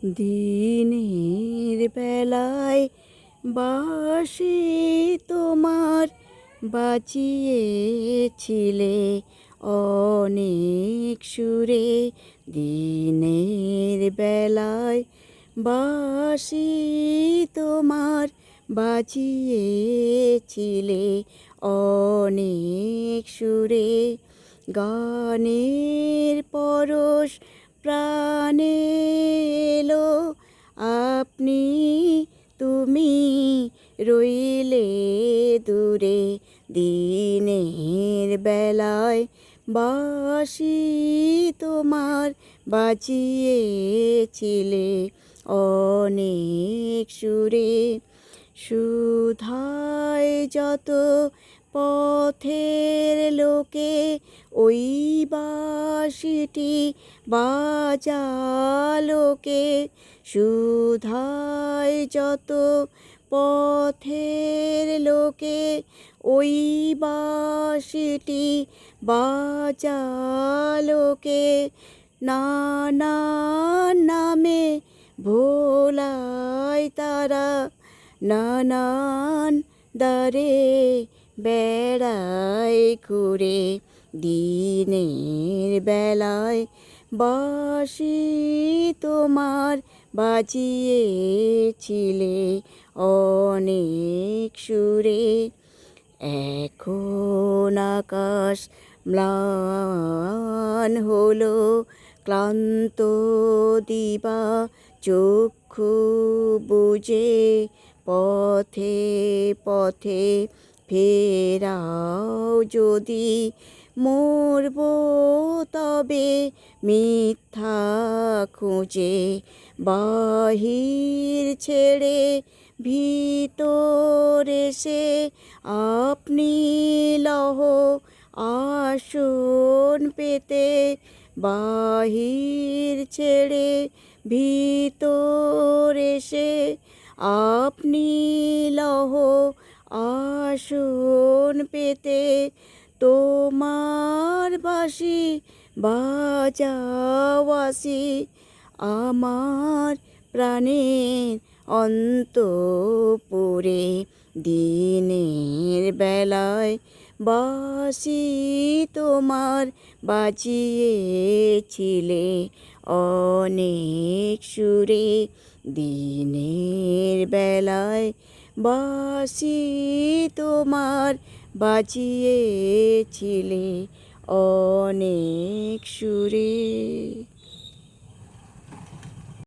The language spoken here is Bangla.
দিনের বেলায় বাঁশি তোমার বাজিয়েছিলে অনেক সুরে। দিনের বেলায় বাঁশি তোমার বাজিয়েছিলে অনেক সুরে। গানের পরশ প্রাণে এলো, আপনি তুমি রইলে দূরে। দিনের বেলায় বাঁশি তোমার বাজিয়েছিলে অনেক সুরে। সুধায় যত পথের লোকে ওই বাঁশিটি বাজালোকে। সুধায় যত পথের লোকে ওই বাঁশিটি বাজালোকে। নানান নামে ভোলায় তারা, নানান দ্বারে বেড়ায় ঘুরে। দিনের বেলায় বাঁশি তোমার বাজিয়েছিলে অনেক সুরে। এখন আকাশ ম্লান হলো, ক্লান্ত দিবা চক্ষু বুজে। পথে পথে ফেরাও যদি, মরব তবে মিথ্যা খুঁজে। বাহির ছেড়ে ভিতর এসে আপনি লহ আসন পেতে। বাহির ছেড়ে ভিতর এসে আপনি লহ আসন পেতে। তোমার বাঁশি বাজাওয়াসি আমার প্রাণের অন্তঃপুরে। দিনের বেলায় বাঁশি তোমার বাজিয়েছিলে অনেক সুরে। দিনের বেলায় বাঁশি তোমার বাজিয়েছিলে অনেক সুরে।